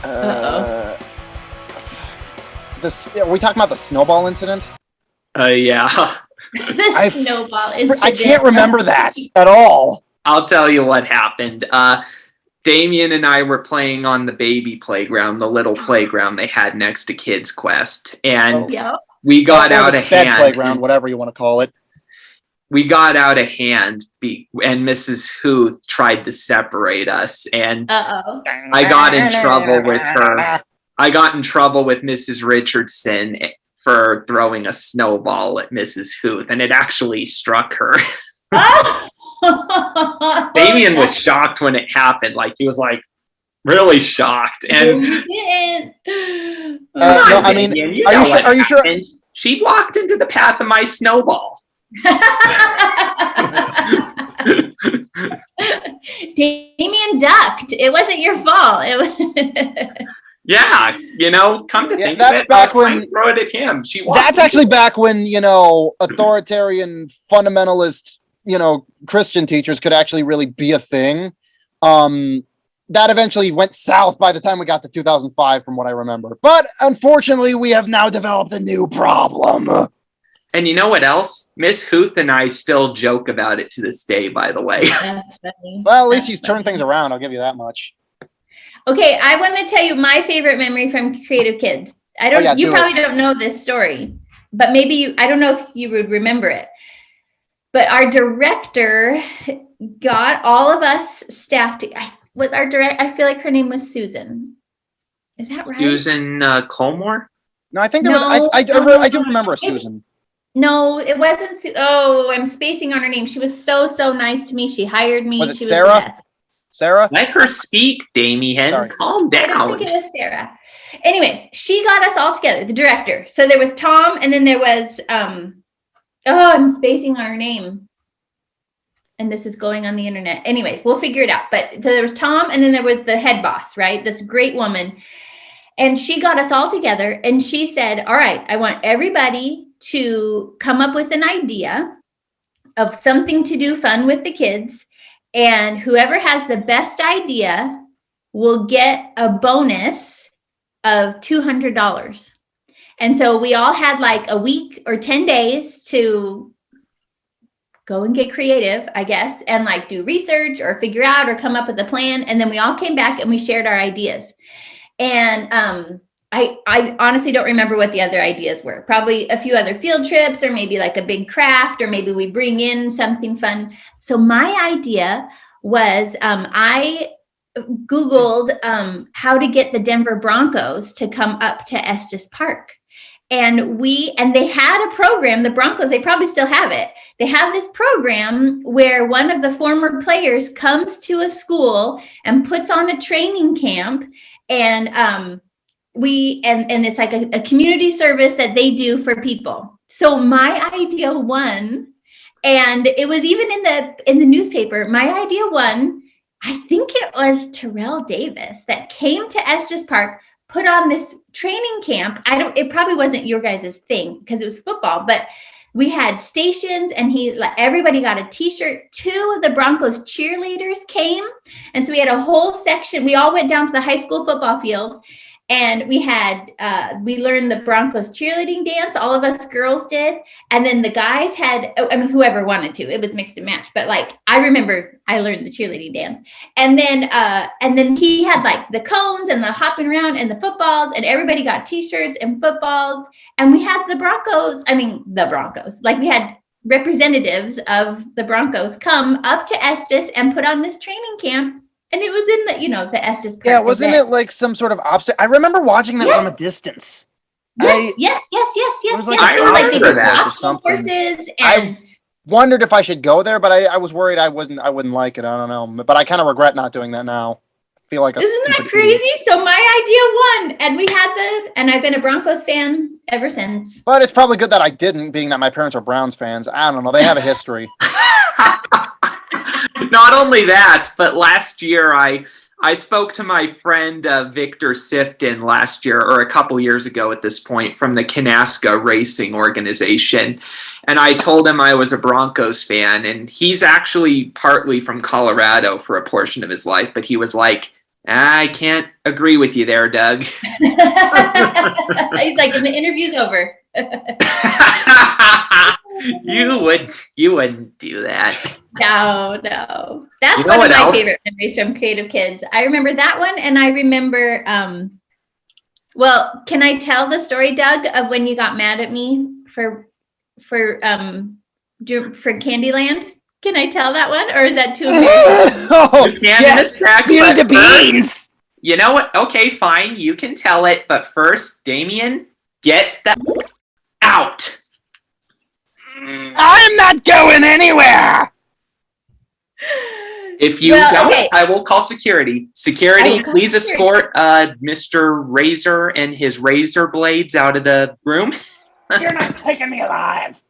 Uh-oh. Are we talking about the snowball incident? Yeah. The snowball incident. I can't remember that at all. I'll tell you what happened. Damien and I were playing on the baby playground, the little playground they had next to Kids Quest, and we got out of hand. Playground, whatever you want to call it. We got out of hand, and Mrs. Huth tried to separate us, and I got in trouble with her. I got in trouble with Mrs. Richardson for throwing a snowball at Mrs. Huth, and it actually struck her. Damien was shocked when it happened. Like, he was like really shocked. And no, I mean, are you sure? She walked into the path of my snowball. Damien ducked. It wasn't your fault. It was yeah, come to think that's of it, back when throw it at him. That's actually back when, authoritarian fundamentalist, Christian teachers could actually really be a thing. That eventually went south by the time we got to 2005, from what I remember. But unfortunately, we have now developed a new problem. And you know what else? Miss Huth and I still joke about it to this day, by the way. That's funny. Well, at least he's turned things around. I'll give you that much. Okay, I want to tell you my favorite memory from Creative Kids. You probably don't know this story, but maybe I don't know if you would remember it. But our director got all of us staff to. I feel like her name was Susan. Is that right? Susan Colmore? No, I think there was. I do remember a Susan. No, it wasn't. I'm spacing on her name. She was so nice to me. She hired me. Was it Sarah? Sarah? Let her speak, Damien. Sorry. Calm down. I don't think it was Sarah. Anyways, she got us all together, the director. So there was Tom, and then there was, I'm spacing on her name. And this is going on the internet. Anyways, we'll figure it out. But so there was Tom, and then there was the head boss, right? This great woman. And she got us all together, and she said, all right, I want everybody to come up with an idea of something to do fun with the kids. And whoever has the best idea will get a bonus of $200. And so we all had like a week or 10 days to go and get creative, I guess, and like do research or figure out or come up with a plan. And then we all came back and we shared our ideas. And I honestly don't remember what the other ideas were. Probably a few other field trips, or maybe like a big craft, or maybe we bring in something fun. So my idea was I Googled how to get the Denver Broncos to come up to Estes Park. And they had a program, the Broncos, they probably still have it. They have this program where one of the former players comes to a school and puts on a training camp, and and it's like a community service that they do for people. So my idea won, and it was even in the newspaper. My idea won. I think it was Terrell Davis that came to Estes Park, put on this training camp. It probably wasn't your guys' thing because it was football, but we had stations, and everybody got a t-shirt. 2 of the Broncos cheerleaders came. And so we had a whole section. We all went down to the high school football field, and we learned the Broncos cheerleading dance. All of us girls did. And then the guys had, whoever wanted to, it was mixed and matched. But like, I remember I learned the cheerleading dance. And then he had like the cones and the hopping around and the footballs, and everybody got t-shirts and footballs. And we had the Broncos, like we had representatives of the Broncos come up to Estes and put on this training camp. And it was in the Estes Park. Yeah, wasn't it like some sort of obstacle? I remember watching that from a distance. Yes. It was like I remember that or something. Horses and I wondered if I should go there, but I was worried I wouldn't like it. I don't know. But I kind of regret not doing that now. I feel like isn't that crazy? Idiot. So my idea won, and and I've been a Broncos fan ever since. But it's probably good that I didn't, being that my parents are Browns fans. I don't know. They have a history. Not only that, but last year I spoke to my friend Victor Sifton last year, or a couple years ago at this point, from the Kanaska Racing Organization. And I told him I was a Broncos fan, and he's actually partly from Colorado for a portion of his life. But he was like, I can't agree with you there, Doug. He's like, and the interview's over. You wouldn't do that. No. That's one of my favorite memories from Creative Kids. I remember that one, and I remember well, can I tell the story, Doug, of when you got mad at me for Candyland? Can I tell that one, or is that too embarrassing? You can spill the beans. You know what? Okay, fine. You can tell it, but first, Damien, get that out. I'm not going anywhere. If you don't, I will call security. Security, please escort Mr. Rayzor and his razor blades out of the room. You're not taking me alive.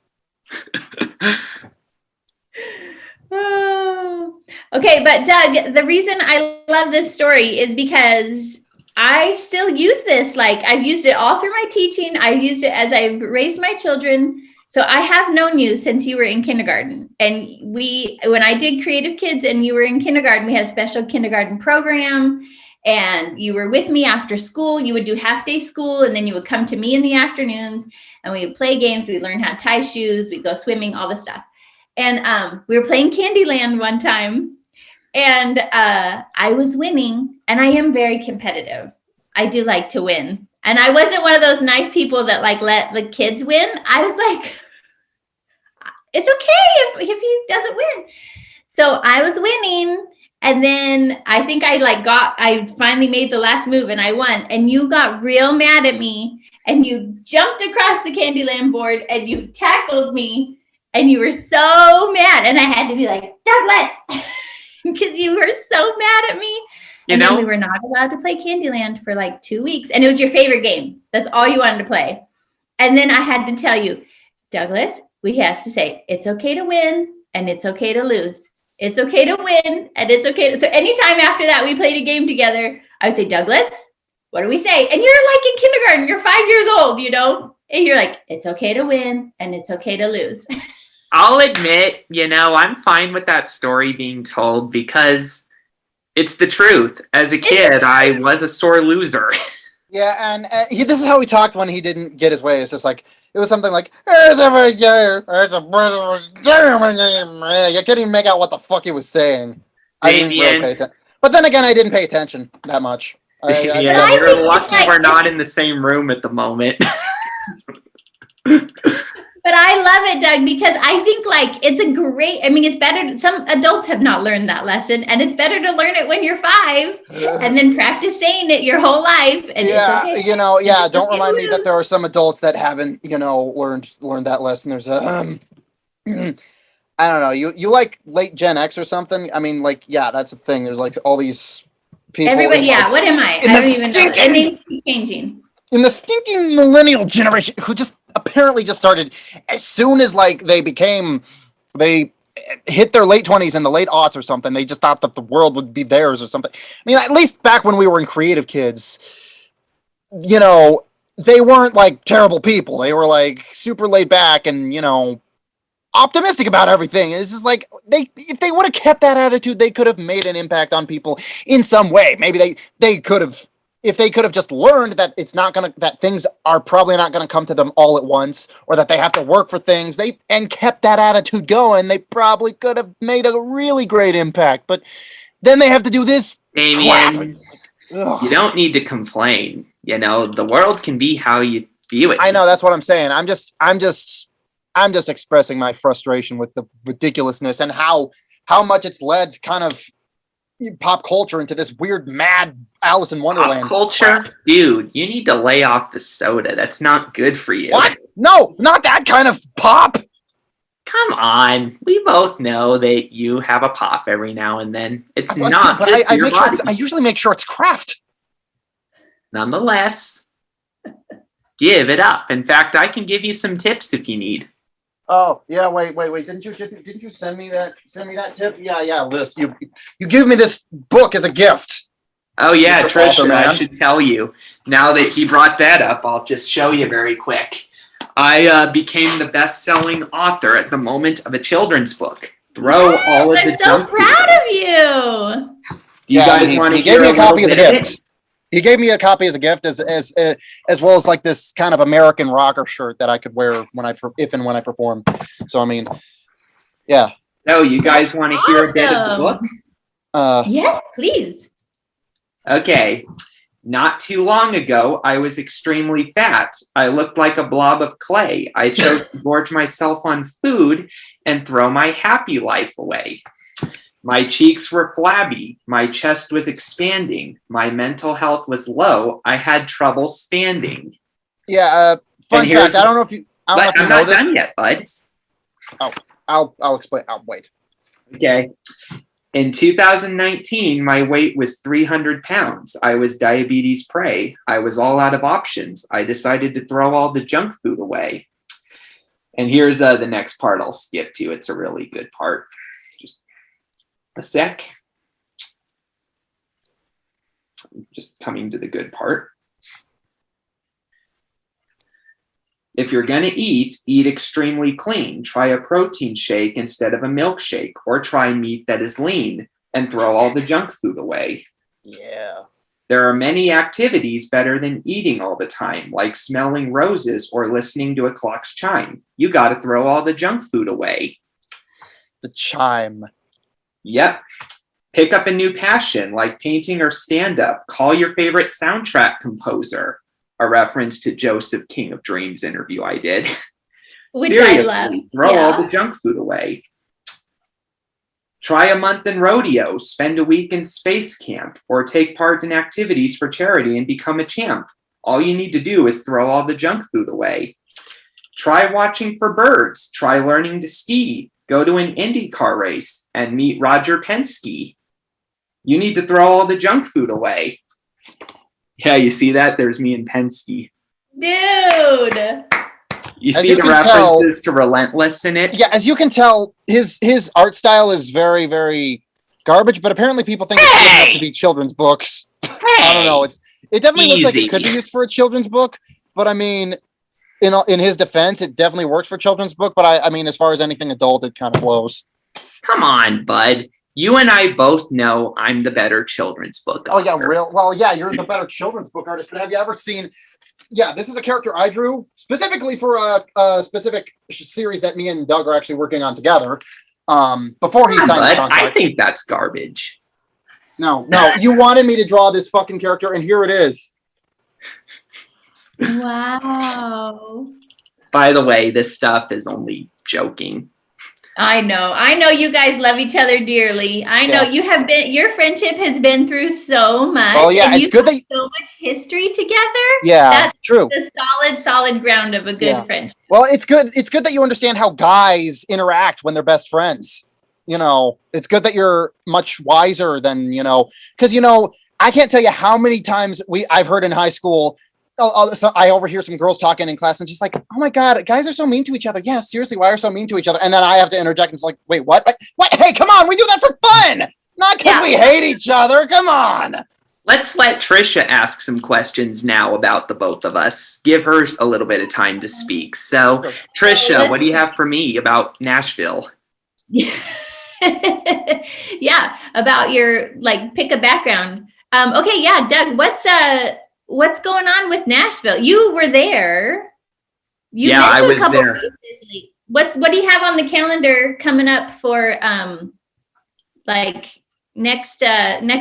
Okay, but Doug, the reason I love this story is because I still use this. Like, I've used it all through my teaching. I used it as I raised my children. So I have known you since you were in kindergarten. And when I did Creative Kids and you were in kindergarten, we had a special kindergarten program. And you were with me after school. You would do half-day school, and then you would come to me in the afternoons, and we would play games. We'd learn how to tie shoes. We'd go swimming, all this stuff. And we were playing Candyland one time, and I was winning, and I am very competitive. I do like to win. And I wasn't one of those nice people that like let the kids win. I was like, it's okay if he doesn't win. So I was winning, and then I think I finally made the last move and I won. And you got real mad at me, and you jumped across the Candyland board and you tackled me. And you were so mad, and I had to be like, Douglas, because you were so mad at me. And then we were not allowed to play Candyland for like 2 weeks, and it was your favorite game. That's all you wanted to play. And then I had to tell you, Douglas, we have to say, it's okay to win, and it's okay to lose. It's okay to win, and it's okay. So anytime after that we played a game together, I would say, Douglas, what do we say? And you're like in kindergarten, you're 5 years old, and you're like, it's okay to win, and it's okay to lose. I'll admit, I'm fine with that story being told because it's the truth. As a kid, I was a sore loser. Yeah, and this is how he talked when he didn't get his way. It's just like, it was something like, you couldn't even make out what the fuck he was saying. I didn't really pay attention. But then again, I didn't pay attention that much. You're lucky we're not in the same room at the moment. But I love it, Doug, because I think it's better. Some adults have not learned that lesson, and it's better to learn it when you're 5 and then practice saying it your whole life. And don't remind me that there are some adults that haven't, learned that lesson. There's I don't know. You like late Gen X or something? I mean, that's the thing. There's like all these people. Everybody, what am I? I don't even know. The names keep changing. In the stinking millennial generation, who just apparently just started as soon as they hit their late 20s and the late aughts or something, they just thought that the world would be theirs or something. I mean, at least back when we were in Creative Kids, they weren't like terrible people. They were like super laid back and, optimistic about everything. It's just like if they would have kept that attitude, they could have made an impact on people in some way. Maybe they could have. If they could have just learned that that things are probably not gonna come to them all at once, or that they have to work for things, and kept that attitude going, they probably could have made a really great impact. But then they have to do this. Damien, you don't need to complain. The world can be how you view it. I know, that's what I'm saying. I'm just expressing my frustration with the ridiculousness and how much it's led kind of pop culture into this weird mad Alice in Wonderland pop culture crap. Dude, you need to lay off the soda. That's not good for you. What? No, not that kind of pop. Come on, we both know that you have a pop every now and then. It's not but good I make sure I usually make sure it's Kraft. Nonetheless, give it up. In fact, I can give you some tips if you need. Oh yeah, wait! Didn't you send me that tip? Yeah. This you give me this book as a gift. Oh yeah, Trisha, I should tell you. Now that he brought that up, I'll just show you very quick. I became the best-selling author at the moment of a children's book. I'm so proud of you. Do you guys want to he gave me a copy as a bit gift. He gave me a copy as a gift, as well as like this kind of American rocker shirt that I could wear if and when I perform. So I mean, yeah. Oh, you guys want to hear a bit of the book? Yes, please. Okay. Not too long ago, I was extremely fat. I looked like a blob of clay. I chose to gorge myself on food and throw my happy life away. My cheeks were flabby. My chest was expanding. My mental health was low. I had trouble standing. Yeah. Fun fact. I don't know if you. I don't know if you know I'm this. not done yet, bud. Oh, I'll explain. I'll wait. Okay. In 2019, my weight was 300 pounds. I was diabetes prey. I was all out of options. I decided to throw all the junk food away. And here's the next part I'll skip to. It's a really good part. Just a sec. I'm just coming to the good part. If you're going to eat extremely clean. Try a protein shake instead of a milkshake, or try meat that is lean and throw all the junk food away. Yeah. There are many activities better than eating all the time, like smelling roses or listening to a clock's chime. You got to throw all the junk food away. The chime. Yep. Pick up a new passion, like painting or stand-up. Call your favorite soundtrack composer. A reference to Joseph King of Dreams interview I did. Which Seriously, I love. throw all the junk food away. Try a month in rodeo, spend a week in space camp, or take part in activities for charity and become a champ. All you need to do is throw all the junk food away. Try watching for birds. Try learning to ski. Go to an IndyCar race and meet Roger Penske. You need to throw all the junk food away. Yeah, you see that? There's me and Penske. Dude. You see the references to Relentless in it? Yeah, as you can tell, his art style is very, very garbage, but apparently people think it's good enough to be children's books. I don't know. It definitely looks like it could be used for a children's book, but I mean, in his defense, it definitely works for a children's book, but I mean, as far as anything adult, it kind of blows. Come on, bud. You and I both know I'm the better children's book author. Oh, yeah, well, yeah, you're the better children's book artist, but have you ever seen... Yeah, this is a character I drew specifically for a specific series that me and Doug are actually working on together. Before he signed the contract. I think that's garbage. No, you wanted me to draw this fucking character, and here it is. Wow. By the way, this stuff is only joking. I know you guys love each other dearly. I know your friendship has been through so much. Oh yeah, and it's good that so much history together. Yeah, that's true. The solid ground of a good friendship. Well, it's good that you understand how guys interact when they're best friends. You know, it's good that you're much wiser than, because I can't tell you how many times I've heard in high school. I overhear some girls talking in class and just like, oh my God, guys are so mean to each other. Yeah, seriously, why are so mean to each other? And then I have to interject and it's like, wait, what? Like, what? Hey, come on, we do that for fun, not because we hate each other. Come on. Let's let Trisha ask some questions now about the both of us. Give her a little bit of time to speak. So, Trisha, what do you have for me about Nashville? Yeah, about your pick a background. Okay, yeah, Doug, what's going on with Nashville? You were there. I was there. What do you have on the calendar coming up for next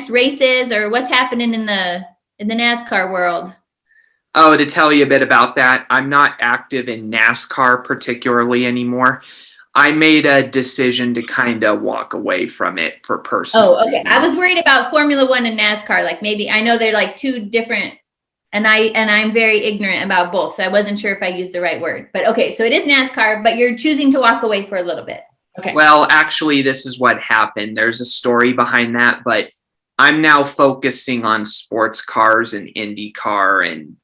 races, or what's happening in the NASCAR world? Oh, to tell you a bit about that, I'm not active in NASCAR particularly anymore. I made a decision to kind of walk away from it for personal reasons. I was worried about Formula One and NASCAR. Maybe I know they're two different. And I'm very ignorant about both, so I wasn't sure if I used the right word. But okay, so it is NASCAR, but you're choosing to walk away for a little bit. Okay. Well, actually, this is what happened. There's a story behind that, but I'm now focusing on sports cars and IndyCar and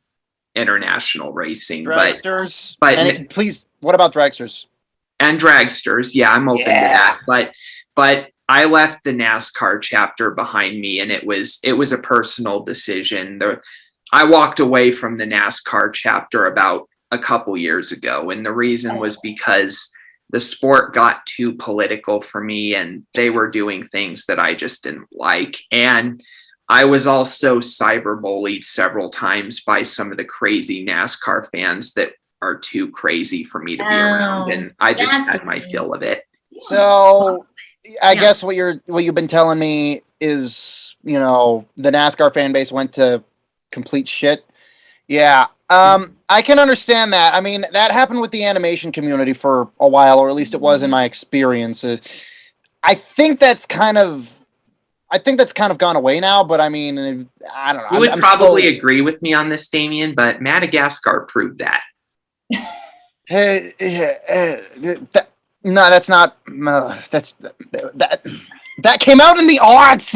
international racing. Dragsters. But please, what about dragsters? And dragsters, yeah, I'm open to that. But I left the NASCAR chapter behind me, and it was a personal decision. I walked away from the NASCAR chapter about a couple years ago, and the reason was because the sport got too political for me, and they were doing things that I just didn't like. And I was also cyberbullied several times by some of the crazy NASCAR fans that are too crazy for me to be around, and I just had my fill of it. So I guess what you've been telling me is, you know, the NASCAR fan base went to complete shit. Yeah. I can understand that. I mean, that happened with the animation community for a while, or at least it was in my experience. I think that's kind of gone away now, but I mean, I don't know. You would probably agree with me on this, Damien, but Madagascar proved that. No, that's not. That came out in the arts.